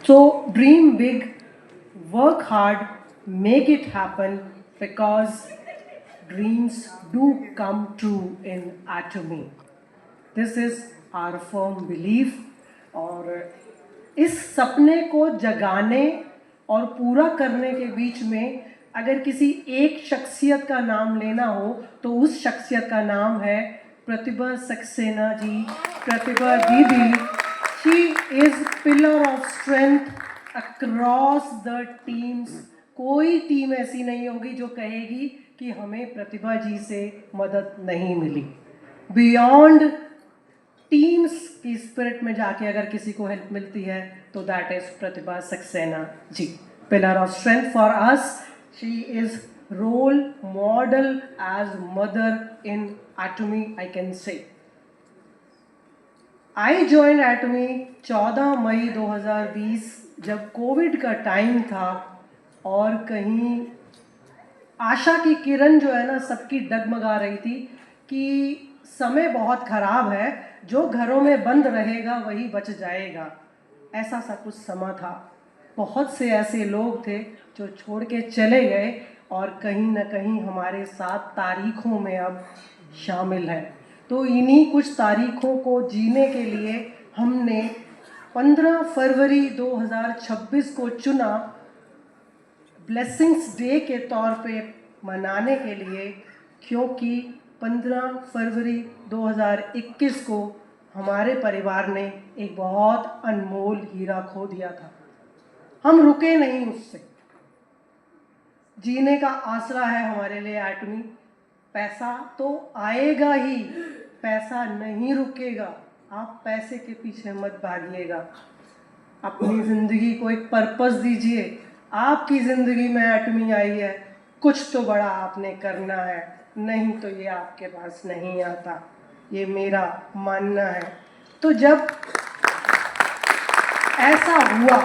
So dream big, work hard, make it happen, because dreams do come true in Atomy. This is our firm belief. और इस सपने को जगाने और पूरा करने के बीच में अगर किसी एक शख्सियत का नाम लेना हो तो उस शख्सियत का नाम है प्रतिभा सक्सेना जी। प्रतिभा दीदी, she is pillar of strength across the teams. कोई टीम ऐसी नहीं होगी जो कहेगी कि हमें प्रतिभा जी से मदद नहीं मिली। बियॉन्ड टीम्स की स्पिरिट में जाके अगर किसी को हेल्प मिलती है तो that is Pratibha Saxena ji. Pillar of strength for us, she is role model as mother in Atomy, I can say. I join एटमी 14 मई 2020 जब कोविड का टाइम था और कहीं आशा की किरण जो है ना सबकी डगमगा रही थी कि समय बहुत खराब है, जो घरों में बंद रहेगा वही बच जाएगा। ऐसा सा कुछ समा था। बहुत से ऐसे लोग थे जो छोड़ के चले गए और कहीं ना कहीं हमारे साथ तारीखों में अब शामिल हैं। तो इन्हीं कुछ तारीखों को जीने के लिए हमने 15 फरवरी 2026 को चुना ब्लेसिंग्स डे के तौर पे मनाने के लिए, क्योंकि 15 फरवरी 2021 को हमारे परिवार ने एक बहुत अनमोल हीरा खो दिया था। हम रुके नहीं उससे। जीने का आसरा है हमारे लिए एटमी। पैसा तो आएगा ही, पैसा नहीं रुकेगा। आप पैसे के पीछे मत भागिएगा। अपनी ज़िंदगी को एक पर्पस दीजिए। आपकी ज़िंदगी में एटमी आई है, कुछ तो बड़ा आपने करना है, नहीं तो ये आपके पास नहीं आता। ये मेरा मानना है। तो जब ऐसा हुआ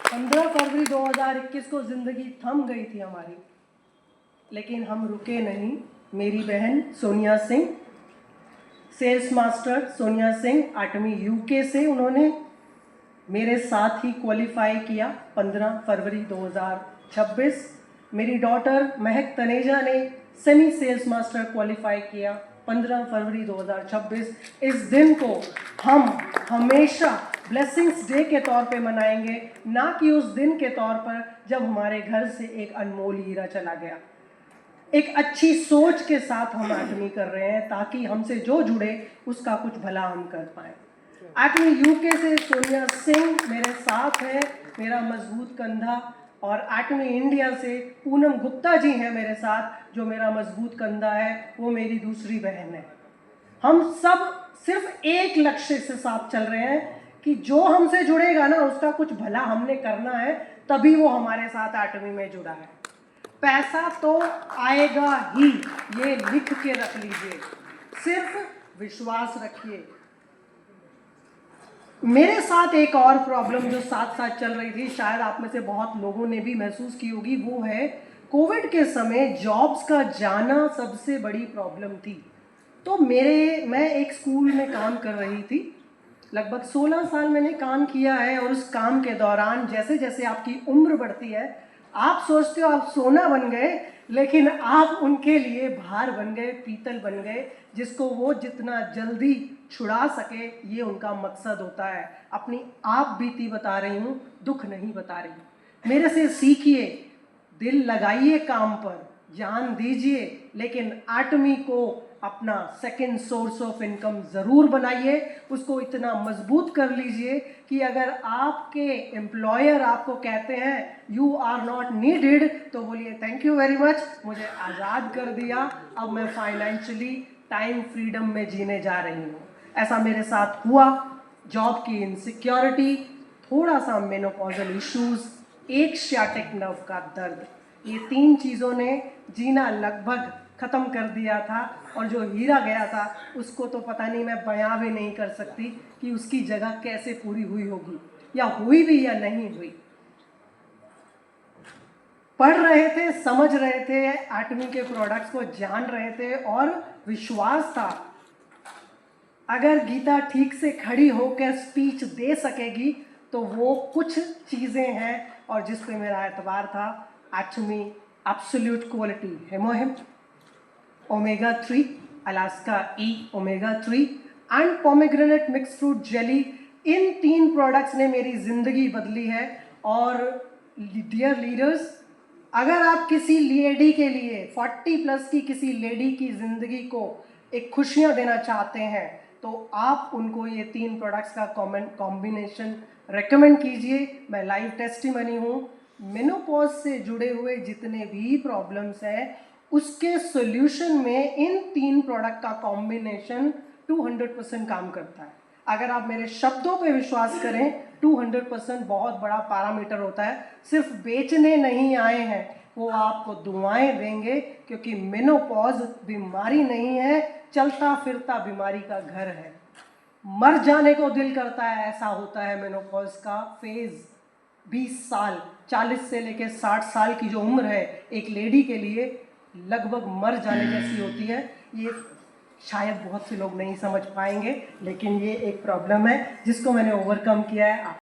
15 फरवरी 2021 को ज़िंदगी थम गई थी हमारी, लेकिन हम रुके नहीं। मेरी बहन Sonia Singh, sales master Sonia Singh Atomy UK से, उन्होंने मेरे साथ ही क्वालिफाई किया 15 फरवरी 2026। मेरी डॉटर महक तनेजा ने सेमी सेल्स मास्टर क्वालिफाई किया 15 फरवरी 2026। इस दिन को हम हमेशा ब्लेसिंग्स डे के तौर पे मनाएंगे, ना कि उस दिन के तौर पर जब हमारे घर से एक अनमोल हीरा चला गया। एक अच्छी सोच के साथ हम एटमी कर रहे हैं ताकि हमसे जो जुड़े उसका कुछ भला हम कर पाएँ। एटमी यूके से सोनिया सिंह मेरे साथ है, मेरा मजबूत कंधा। और एटमी इंडिया से पूनम गुप्ता जी हैं मेरे साथ, जो मेरा मजबूत कंधा है, वो मेरी दूसरी बहन है। हम सब सिर्फ एक लक्ष्य से साथ चल रहे हैं कि जो हमसे जुड़ेगा ना उसका कुछ भला हमने करना है, तभी वो हमारे साथ एटमी में जुड़ा है। पैसा तो आएगा ही, ये लिख के रख लीजिए, सिर्फ विश्वास रखिए। मेरे साथ एक और प्रॉब्लम जो साथ साथ चल रही थी, शायद आप में से बहुत लोगों ने भी महसूस की होगी, वो है कोविड के समय जॉब्स का जाना सबसे बड़ी प्रॉब्लम थी। तो मैं एक स्कूल में काम कर रही थी, लगभग 16 साल मैंने काम किया है। और उस काम के दौरान जैसे जैसे आपकी उम्र बढ़ती है, आप सोचते हो आप सोना बन गए, लेकिन आप उनके लिए भार बन गए, पीतल बन गए, जिसको वो जितना जल्दी छुड़ा सके, ये उनका मकसद होता है। अपनी आप बीती बता रही हूँ, दुख नहीं बता रही हूँ। मेरे से सीखिए, दिल लगाइए काम पर, जान दीजिए, लेकिन एटमी को अपना सेकंड सोर्स ऑफ इनकम ज़रूर बनाइए। उसको इतना मजबूत कर लीजिए कि अगर आपके एम्प्लॉयर आपको कहते हैं यू आर नॉट नीडेड, तो बोलिए थैंक यू वेरी मच, मुझे आज़ाद कर दिया, अब मैं फाइनेंशियली टाइम फ्रीडम में जीने जा रही हूँ। ऐसा मेरे साथ हुआ। जॉब की इनसिक्योरिटी, थोड़ा सा मेनोपॉजल इश्यूज़, एक सियाटिक नर्व का दर्द, ये 3 चीज़ों ने जीना लगभग ख़त्म कर दिया था। और जो हीरा गया था उसको तो पता नहीं, मैं बयां भी नहीं कर सकती कि उसकी जगह कैसे पूरी हुई होगी, या हुई भी या नहीं हुई। पढ़ रहे थे, समझ रहे थे, एटमी के प्रोडक्ट्स को जान रहे थे और विश्वास था। अगर गीता ठीक से खड़ी होकर स्पीच दे सकेगी तो वो कुछ चीज़ें हैं और जिस पे मेरा एतबार था, actually absolute quality Hemohim, omega 3, Alaska E omega 3 and pomegranate mix fruit jelly. इन 3 प्रोडक्ट्स ने मेरी ज़िंदगी बदली है। और डियर लीडर्स, अगर आप किसी लेडी के लिए 40 प्लस की किसी लेडी की ज़िंदगी को एक खुशियाँ देना चाहते हैं तो आप उनको ये 3 प्रोडक्ट्स का कॉम्बिनेशन रेकमेंड कीजिए। मैं लाइव टेस्टिमनी हूँ। मेनोपॉज से जुड़े हुए जितने भी प्रॉब्लम्स हैं उसके सॉल्यूशन में इन 3 प्रोडक्ट का कॉम्बिनेशन 200% काम करता है। अगर आप मेरे शब्दों पे विश्वास करें, 200% बहुत बड़ा पैरामीटर होता है। सिर्फ बेचने नहीं आए हैं, वो आपको दुआएं देंगे, क्योंकि मेनोपॉज बीमारी नहीं है, चलता फिरता बीमारी का घर है। मर जाने को दिल करता है, ऐसा होता है मेनोपॉज का फेज। 20 साल, 40 से लेकर 60 साल की जो उम्र है एक लेडी के लिए लगभग मर जाने जैसी होती है। ये शायद बहुत से लोग नहीं समझ पाएंगे, लेकिन ये एक प्रॉब्लम है जिसको मैंने ओवरकम किया है।